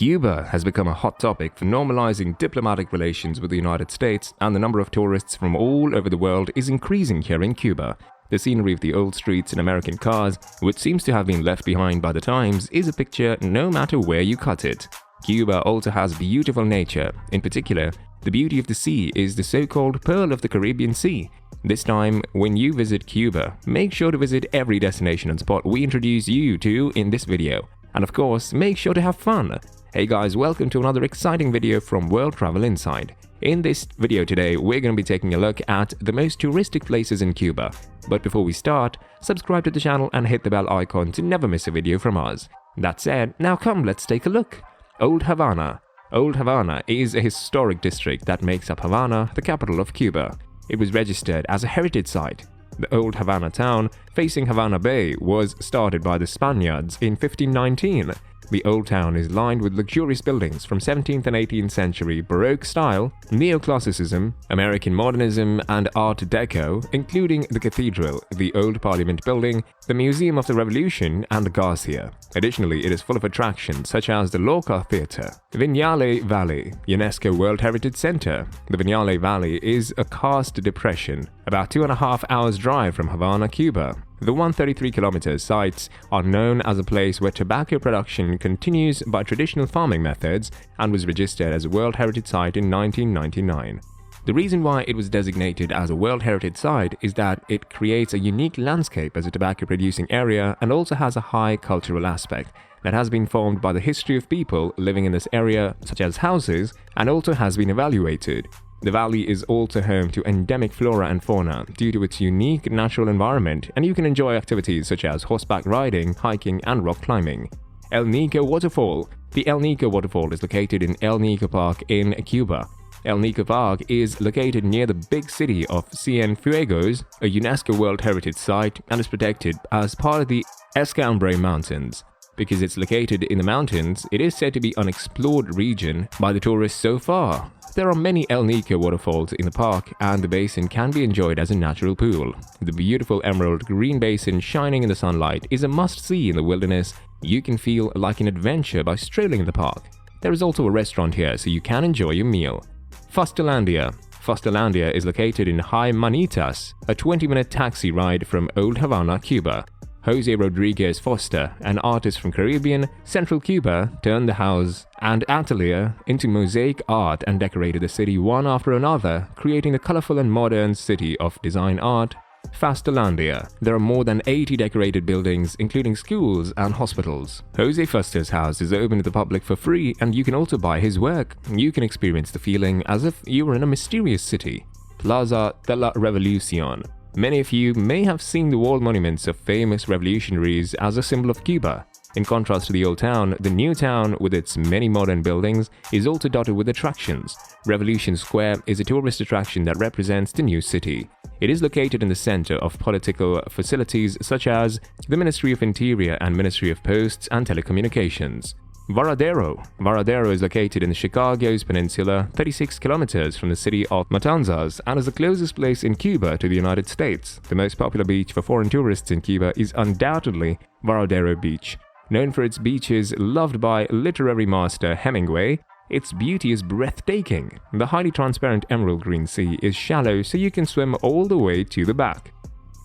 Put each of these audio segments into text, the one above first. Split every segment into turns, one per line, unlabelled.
Cuba has become a hot topic for normalizing diplomatic relations with the United States, and the number of tourists from all over the world is increasing here in Cuba. The scenery of the old streets and American cars, which seems to have been left behind by the times, is a picture no matter where you cut it. Cuba also has beautiful nature. In particular, the beauty of the sea is the so-called Pearl of the Caribbean Sea. This time, when you visit Cuba, make sure to visit every destination and spot we introduce you to in this video. And of course, make sure to have fun. Hey guys, welcome to another exciting video from World Travel Inside. In this video today, we're going to be taking a look at the most touristic places in Cuba. But before we start, subscribe to the channel and hit the bell icon to never miss a video from us. That said, now come, let's take a look. Old Havana. Old Havana is a historic district that makes up Havana, the capital of Cuba. It was registered as a heritage site. The Old Havana town, facing Havana Bay, was started by the Spaniards in 1519. The old town is lined with luxurious buildings from 17th and 18th century Baroque style, Neoclassicism, American modernism, and Art Deco, including the cathedral, the old Parliament building, the Museum of the Revolution, and the Garcia. Additionally, it is full of attractions such as the Loca Theatre, Viñale Valley, UNESCO World Heritage Center. The Viñale Valley is a karst depression, about 2.5 hours drive from Havana, Cuba. The 133 kilometers sites are known as a place where tobacco production continues by traditional farming methods and was registered as a World Heritage Site in 1999. The reason why it was designated as a World Heritage Site is that it creates a unique landscape as a tobacco-producing area and also has a high cultural aspect that has been formed by the history of people living in this area, such as houses, and also has been evaluated. The valley is also home to endemic flora and fauna due to its unique natural environment, and you can enjoy activities such as horseback riding, hiking, and rock climbing. El Nico Waterfall. The El Nico Waterfall is located in El Nico Park in Cuba. El Nico Park is located near the big city of Cienfuegos, a UNESCO World Heritage Site, and is protected as part of the Escambray Mountains. Because it's located in the mountains, it is said to be an unexplored region by the tourists so far. There are many El Nico waterfalls in the park, and the basin can be enjoyed as a natural pool. The beautiful emerald green basin shining in the sunlight is a must-see in the wilderness. You can feel like an adventure by strolling in the park. There is also a restaurant here, so you can enjoy your meal. Fustalandia. Fustalandia is located in High Manitas, a 20-minute taxi ride from Old Havana, Cuba. Jose Rodriguez Foster, an artist from Caribbean, Central Cuba, turned the house and atelier into mosaic art and decorated the city one after another, creating the colorful and modern city of design art, Fustalandia. There are more than 80 decorated buildings, including schools and hospitals. Jose Foster's house is open to the public for free, and you can also buy his work. You can experience the feeling as if you were in a mysterious city. Plaza de la Revolucion. Many of you may have seen the wall monuments of famous revolutionaries as a symbol of Cuba. In contrast to the old town, the new town, with its many modern buildings, is also dotted with attractions. Revolution Square is a tourist attraction that represents the new city. It is located in the center of political facilities such as the Ministry of Interior and Ministry of Posts and Telecommunications. Varadero. Varadero is located in the Chicago's peninsula, 36 kilometers from the city of Matanzas, and is the closest place in Cuba to the United States. The most popular beach for foreign tourists in Cuba is undoubtedly Varadero Beach. Known for its beaches loved by literary master Hemingway, its beauty is breathtaking. The highly transparent emerald green sea is shallow, so you can swim all the way to the back.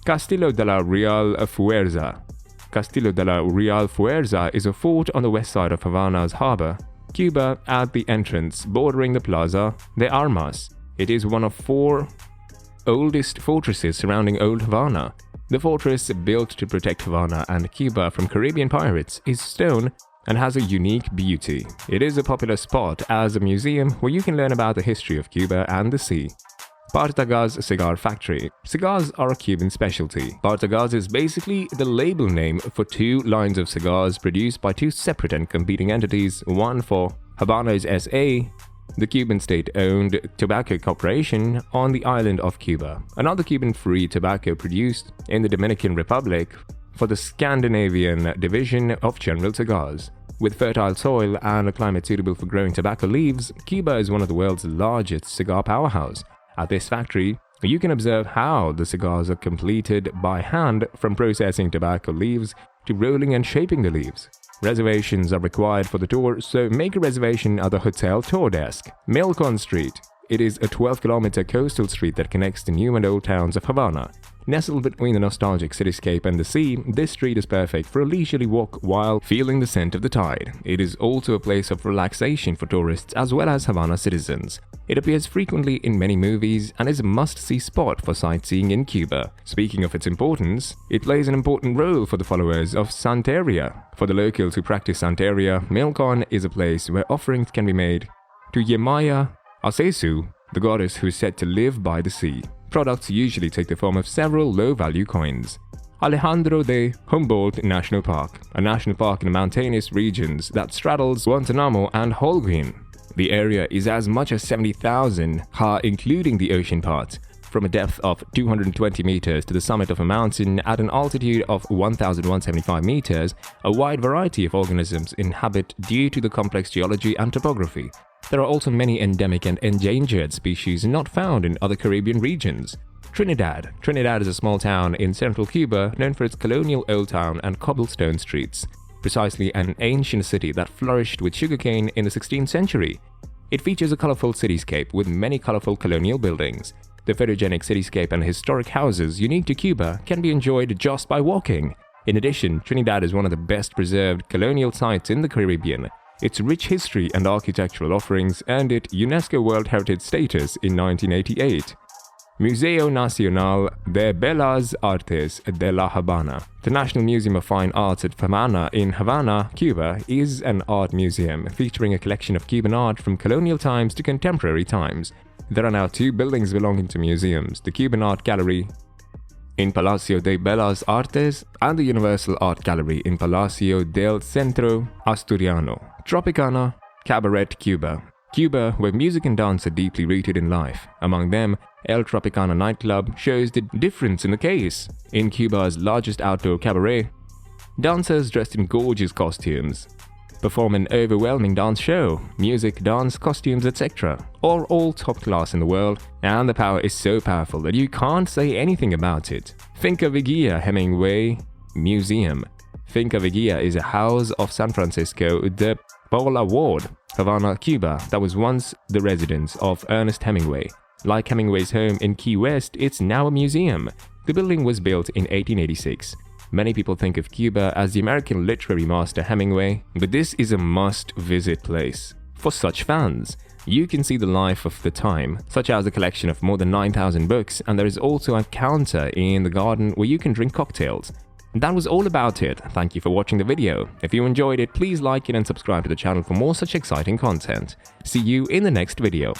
Castillo de la Real Fuerza. Castillo de la Real Fuerza is a fort on the west side of Havana's harbor, Cuba, at the entrance bordering the Plaza de Armas. It is one of 4 oldest fortresses surrounding Old Havana. The fortress, built to protect Havana and Cuba from Caribbean pirates, is stone and has a unique beauty. It is a popular spot as a museum where you can learn about the history of Cuba and the sea. Partagás Cigar Factory. Cigars are a Cuban specialty. Partagás is basically the label name for 2 lines of cigars produced by 2 separate and competing entities, one for Habanos S.A., the Cuban state-owned tobacco corporation on the island of Cuba, another Cuban-free tobacco produced in the Dominican Republic for the Scandinavian division of General Cigars. With fertile soil and a climate suitable for growing tobacco leaves, Cuba is one of the world's largest cigar powerhouse. At this factory, you can observe how the cigars are completed by hand, from processing tobacco leaves to rolling and shaping the leaves. Reservations are required for the tour, so make a reservation at the hotel tour desk. Milcon Street. It is a 12-kilometer coastal street that connects the new and old towns of Havana. Nestled between the nostalgic cityscape and the sea, this street is perfect for a leisurely walk while feeling the scent of the tide. It is also a place of relaxation for tourists as well as Havana citizens. It appears frequently in many movies and is a must-see spot for sightseeing in Cuba. Speaking of its importance, it plays an important role for the followers of Santeria. For the locals who practice Santeria, Milcon is a place where offerings can be made to Yemaya Asesu, the goddess who is said to live by the sea. Products usually take the form of several low-value coins. Alejandro de Humboldt National Park, a national park in the mountainous regions that straddles Guantanamo and Holguin. The area is as much as 70,000 ha, including the ocean part, from a depth of 220 meters to the summit of a mountain at an altitude of 1,175 meters. A wide variety of organisms inhabit due to the complex geology and topography. There are also many endemic and endangered species not found in other Caribbean regions. Trinidad. Trinidad is a small town in central Cuba known for its colonial old town and cobblestone streets. Precisely an ancient city that flourished with sugarcane in the 16th century. It features a colorful cityscape with many colorful colonial buildings. The photogenic cityscape and historic houses unique to Cuba can be enjoyed just by walking. In addition, Trinidad is one of the best preserved colonial sites in the Caribbean. Its rich history and architectural offerings earned it UNESCO World Heritage status in 1988. Museo Nacional de Bellas Artes de La Habana. The National Museum of Fine Arts at Havana in Havana, Cuba, is an art museum featuring a collection of Cuban art from colonial times to contemporary times. There are now two buildings belonging to museums, the Cuban Art Gallery in Palacio de Bellas Artes and the Universal Art Gallery in Palacio del Centro Asturiano. Tropicana, Cabaret, Cuba. Cuba, where music and dance are deeply rooted in life. Among them, El Tropicana nightclub shows the difference in the case. In Cuba's largest outdoor cabaret, dancers dressed in gorgeous costumes perform an overwhelming dance show. Music, dance, costumes, etc. are all top class in the world, and the power is so powerful that you can't say anything about it. Finca Vigía Hemingway Museum. Finca Vigía is a house of San Francisco de Paula Ward, Havana, Cuba, that was once the residence of Ernest Hemingway. Like Hemingway's home in Key West, it's now a museum. The building was built in 1886. Many people think of Cuba as the American literary master Hemingway, but this is a must-visit place for such fans. You can see the life of the time, such as a collection of more than 9,000 books, and there is also a counter in the garden where you can drink cocktails. That was all about it. Thank you for watching the video. If you enjoyed it, please like it and subscribe to the channel for more such exciting content. See you in the next video.